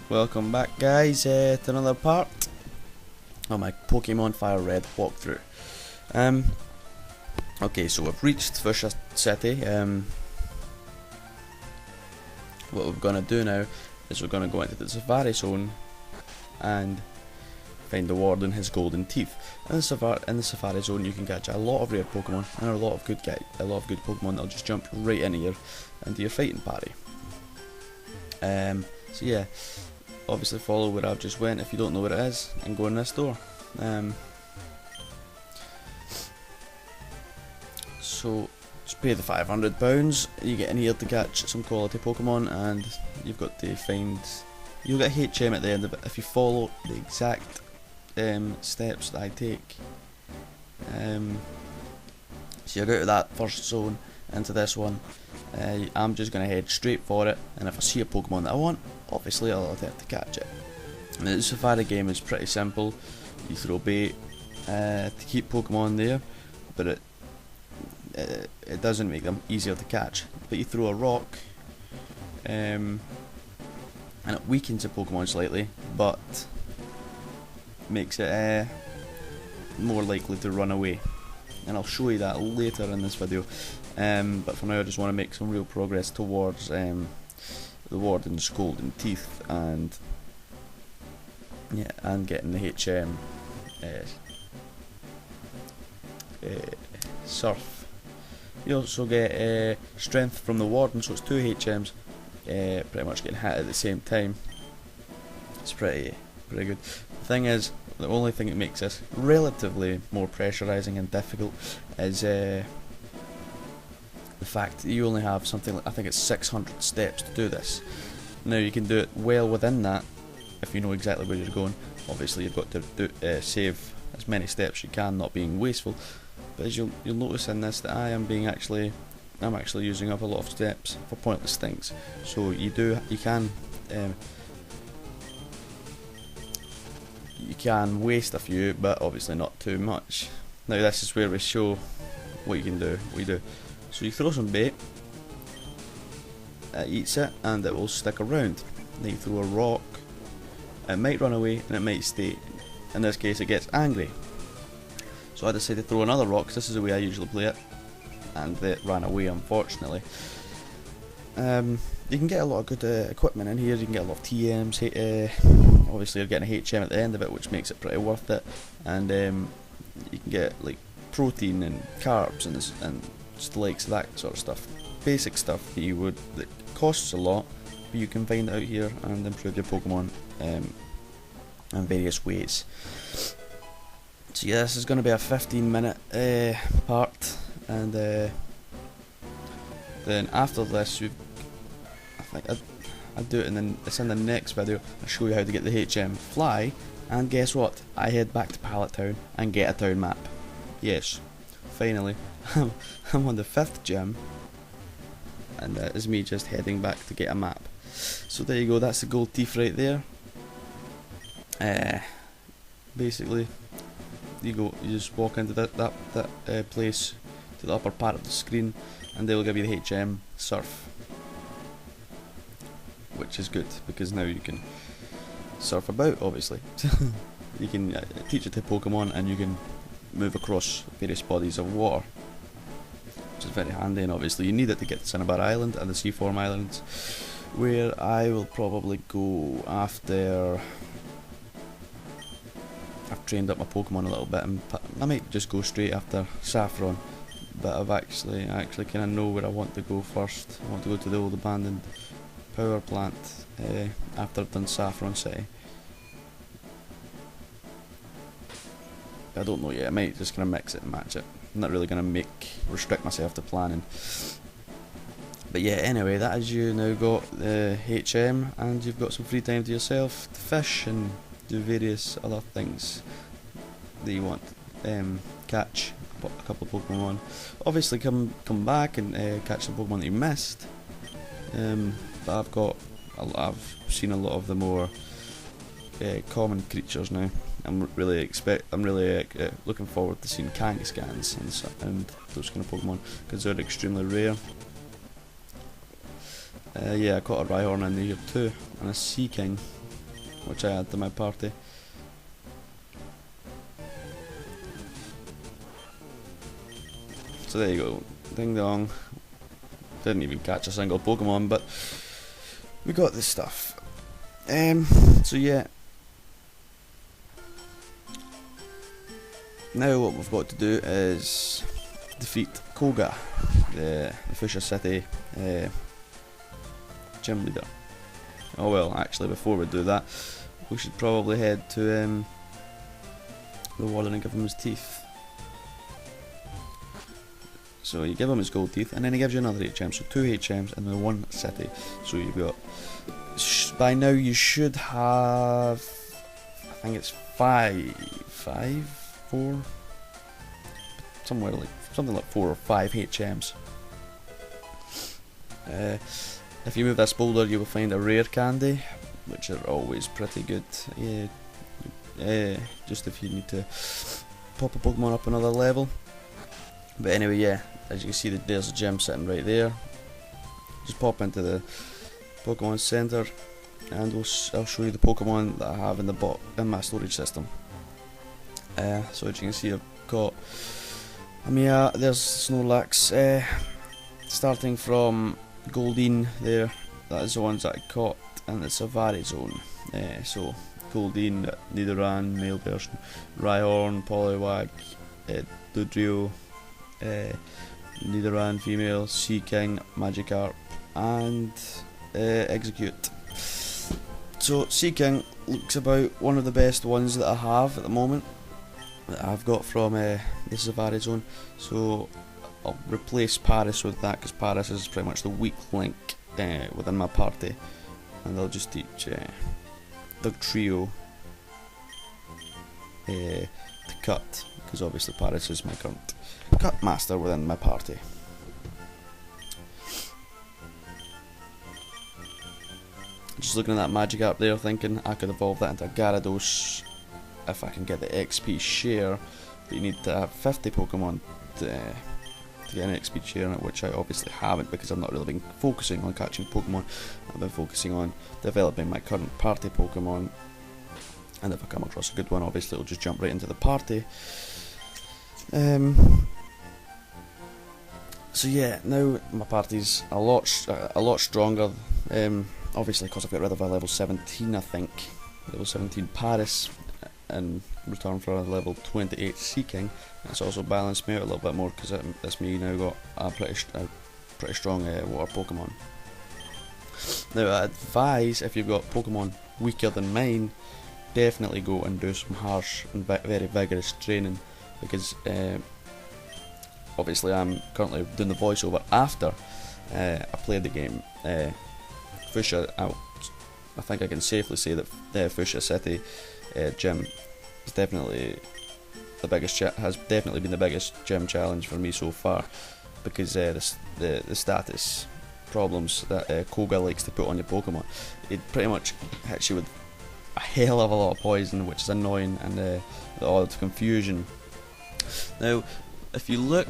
Welcome back, guys, to another part of my Pokemon FireRed walkthrough. Okay, so we've reached Fuchsia City. What we're going to do now is we're going to go into the Safari Zone and find the Warden his golden teeth. In the Safari Zone, you can catch a lot of rare Pokemon and a lot of good Pokemon that'll just jump right into your fighting party. So yeah, obviously follow where I've just went if you don't know where it is, and go in this door. So just pay the £500. You get in here to catch some quality Pokemon, and you've got to find. You'll get HM at the end of it if you follow the exact steps that I take. So you go to that first zone into this one. I'm just going to head straight for it, and if I see a Pokemon that I want, obviously I'll attempt to catch it. And the Safari game is pretty simple. You throw bait to keep Pokemon there, but it doesn't make them easier to catch. But you throw a rock, and it weakens a Pokemon slightly, but makes it more likely to run away. And I'll show you that later in this video. But for now, I just want to make some real progress towards the Warden's golden teeth and getting the HM surf. You also get strength from the Warden, so it's 2 HMs, pretty much getting hit at the same time. It's pretty good. The thing is, the only thing that makes this relatively more pressurising and difficult is the fact that you only have something like, I think it's 600 steps to do this. Now you can do it well within that if you know exactly where you're going. Obviously you've got to save as many steps as you can, not being wasteful. But as you'll notice in this, that I'm actually using up a lot of steps for pointless things. So you can waste a few, but obviously not too much. Now this is where we show what you can do. So you throw some bait, it eats it, and it will stick around. Then you throw a rock, it might run away and it might stay. In this case it gets angry. So I decided to throw another rock, because this is the way I usually play it, and it ran away, unfortunately. You can get a lot of good equipment in here. You can get a lot of TMs, obviously you're getting a HM at the end of it, which makes it pretty worth it. And you can get like protein and carbs and just the likes of that sort of stuff. Basic stuff that costs a lot, but you can find out here and improve your Pokemon in various ways. So yeah, this is going to be a 15-minute part, and then after this, I do it, and then it's in the next video. I'll show you how to get the HM fly, and guess what? I head back to Pallet Town and get a town map. Yes, finally, I'm on the 5th gym, and that is me just heading back to get a map. So there you go. That's the gold teeth right there. Basically, you just walk into that place to the upper part of the screen, and they will give you the HM surf, which is good because now you can surf about. Obviously, you can teach it to Pokemon, and you can move across various bodies of water, which is very handy. And obviously, you need it to get to Cinnabar Island and the Seaform Islands, where I will probably go after I've trained up my Pokemon a little bit, and I might just go straight after Saffron. But I actually kind of know where I want to go first. I want to go to the old abandoned power plant after I've done Saffron City. I don't know yet. I might just kind of mix it and match it. I'm not really going to restrict myself to planning. But yeah, anyway, that is you now got the HM, and you've got some free time to yourself to fish and do various other things that you want. Catch a couple of Pokemon. Obviously, come back and catch some Pokemon that you missed. But I've seen a lot of the more common creatures now. I'm really looking forward to seeing Kangaskhans and those kind of Pokemon, because they're extremely rare. Yeah, I caught a Rhyhorn in here too, and a Sea King. which I add to my party. So there you go, ding dong. Didn't even catch a single Pokemon, but we got this stuff. So yeah. Now what we've got to do is defeat Koga, the Fuchsia City gym leader. Oh well, actually before we do that, we should probably head to the warden and give him his teeth. So you give him his gold teeth, and then he gives you another HM, so 2 HMs and then 1 city. So you've got, by now you should have, I think it's 4, somewhere like, something like 4 or 5 HMs. If you move this boulder, you will find a rare candy, which are always pretty good. Yeah, just if you need to pop a Pokemon up another level. But anyway, yeah, as you can see, there's a gym sitting right there. Just pop into the Pokemon Center, and I'll show you the Pokemon that I have in my storage system. So as you can see, I've got there's Snorlax, starting from Goldeen there. That is the ones that I caught in the Safari Zone. So Goldeen, Nidoran, male version, Rhyhorn, Poliwag, Dodrio, Nidoran female, Seaking, Magikarp, and Execute. So Seaking looks about one of the best ones that I have at the moment, that I've got from the Safari Zone. So I'll replace Paris with that, because Paris is pretty much the weak link within my party, and I'll just teach the trio to cut, because obviously Paris is my current cut master within my party. Just looking at that Magikarp there, thinking I could evolve that into a Gyarados if I can get the XP share, but you need to have 50 Pokemon to get an XP share in it, which I obviously haven't, because I've not really been focusing on catching Pokemon. I've been focusing on developing my current party Pokemon, and if I come across a good one, obviously it'll just jump right into the party. So yeah, now my party's a lot stronger. Obviously, because I've got rid of a level 17, I think, level 17 Paris, in return for a level 28 Seaking. It's also balanced me out a little bit more, because that's me now got a pretty strong water Pokemon. Now I advise, if you've got Pokemon weaker than mine, definitely go and do some harsh and very vigorous training, because obviously I'm currently doing the voiceover after I played the game. Fuchsia, I think I can safely say that the Fuchsia City gym is definitely the biggest. Has definitely been the biggest gym challenge for me so far, because the status problems that Koga likes to put on your Pokemon, it pretty much hits you with a hell of a lot of poison, which is annoying, and the odd confusion. Now, if you look,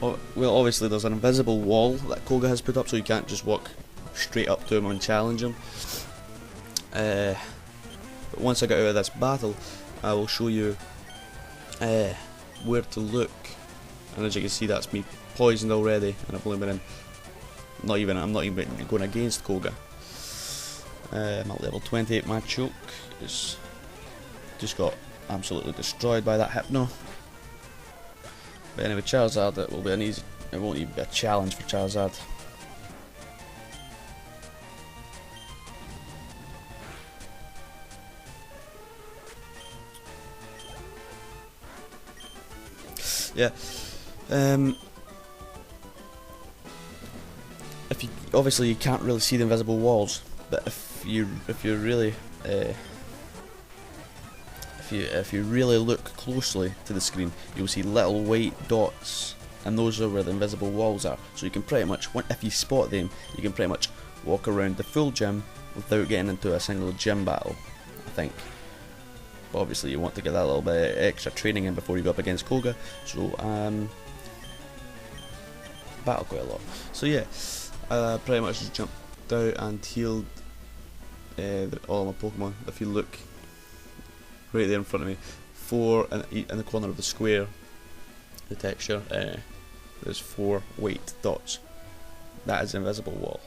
well, obviously there's an invisible wall that Koga has put up, so you can't just walk straight up to him and challenge him. But once I get out of this battle, I will show you where to look. And as you can see, that's me poisoned already, and I've only been in. I'm not even going against Koga. I'm at level 28. My choke is just got absolutely destroyed by that Hypno. But anyway, Charizard, it will be it won't even be a challenge for Charizard. Yeah. If you obviously you can't really see the invisible walls, but if you really if you really look closely to the screen, you'll see little white dots, and those are where the invisible walls are. So you can pretty much, if you spot them, you can pretty much walk around the full gym without getting into a single gym battle, I think. But obviously you want to get that little bit of extra training in before you go up against Koga, so battle quite a lot. So yeah, I pretty much just jumped out and healed all my Pokemon. If you look right there in front of me, 4 in the corner of the square, the texture, there's 4 white dots. That is an invisible wall.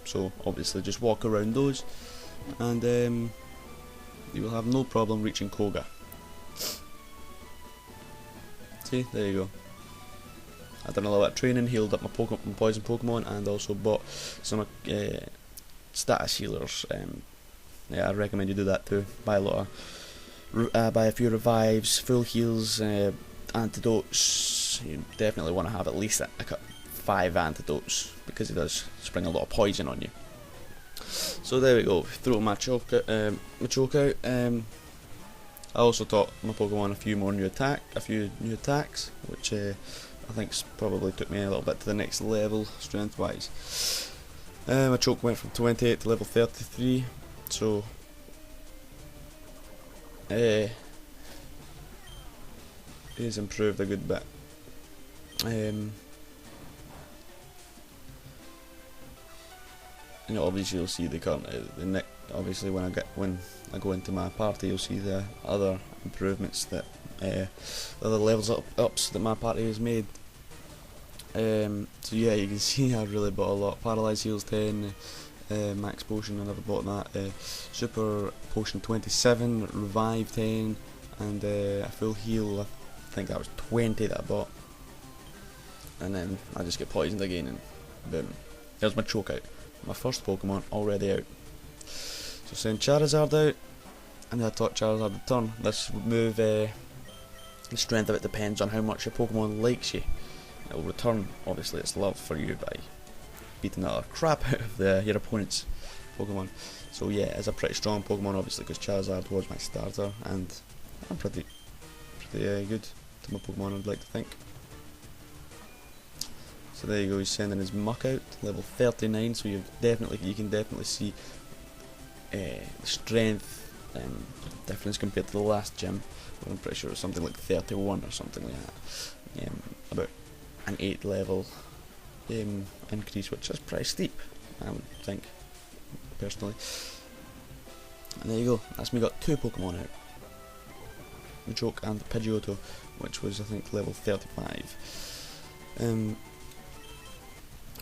So obviously just walk around those, and you will have no problem reaching Koga. See, there you go. I've done a little bit of training, healed up my poison Pokemon, and also bought some status healers. Yeah, I recommend you do that too. Buy a few revives, full heals, antidotes. You definitely want to have at least 5 antidotes, because it does spring a lot of poison on you. So there we go. Throw my choke out. I also taught my Pokemon a few new attacks, which I think probably took me a little bit to the next level strength-wise. My choke went from 28 to level 33, so he's improved a good bit. You know, obviously you'll see the current, obviously when I go into my party, you'll see the other improvements that the other levels ups that my party has made. So yeah, you can see I really bought a lot. Paralyze heals 10, max potion I never bought that, super potion 27, revive 10, and a full heal, I think that was 20 that I bought. And then I just get poisoned again, and boom, there's my choke out. My first Pokemon already out. So send Charizard out, and I taught Charizard to turn. This move, the strength of it depends on how much your Pokemon likes you. It will return, obviously, its love for you by beating the crap out of your opponent's Pokemon. So yeah, it's a pretty strong Pokemon, obviously, because Charizard was my starter, and I'm pretty good to my Pokemon, I'd like to think. So there you go, he's sending his Muck out, level 39, so you can definitely see the strength difference compared to the last gym. I'm pretty sure it's something like 31 or something like that. About an 8 level increase, which is pretty steep, I would think, personally. And there you go, that's me got 2 Pokemon out. The Machoke and the Pidgeotto, which was I think level 35.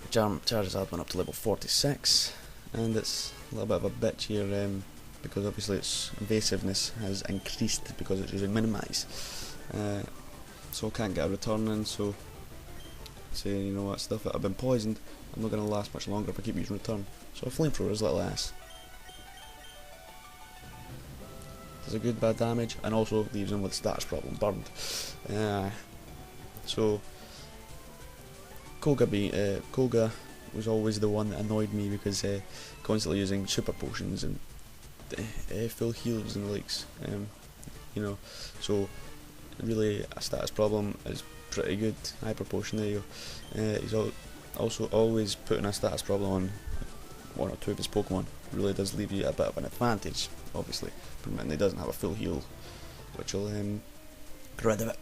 Charizard went up to level 46, and it's a little bit of a bitch here, because obviously its evasiveness has increased because it's using Minimize. So I can't get a return in, so say, you know what, stuff that I've been poisoned, I'm not going to last much longer if I keep using return. So a Flamethrower is little ass. Does a good bad damage, and also leaves him with status problem, burned. So Koga was always the one that annoyed me, because constantly using super potions and full heals and the likes, you know, so really a status problem is pretty good. Hyper potion, there you go. He's also always putting a status problem on 1 or 2 of his Pokemon. Really does leave you a bit of an advantage, obviously, and he doesn't have a full heal, which will get rid of it.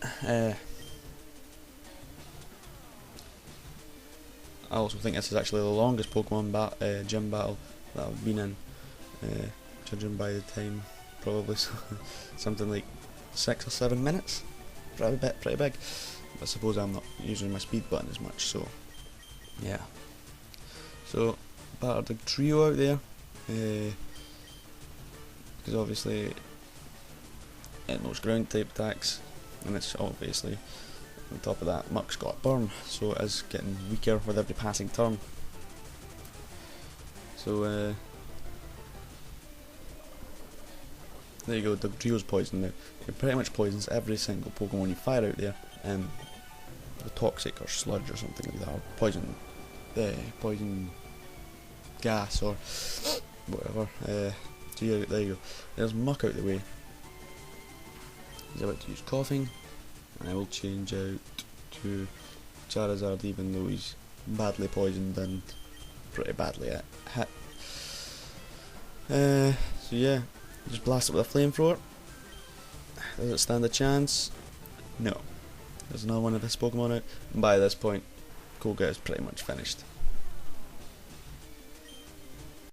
I also think this is actually the longest Pokemon gym battle that I've been in, judging by the time, probably something like 6 or 7 minutes. Pretty big. But I suppose I'm not using my speed button as much, so yeah. So battered the trio out there, because obviously it knows ground type attacks, and it's obviously, on top of that, Muck's got burn, so it is getting weaker with every passing turn. So there you go, the trio's poisoned now. It pretty much poisons every single Pokemon you fire out there, the toxic or sludge or something like that, or poison gas or whatever. So yeah, there you go. There's Muck out the way. He's about to use Coughing, and I will change out to Charizard, even though he's badly poisoned and pretty badly hit. So yeah, just blast it with a Flamethrower. Does it stand a chance? No. There's another one of this Pokemon out, and by this point, Koga is pretty much finished.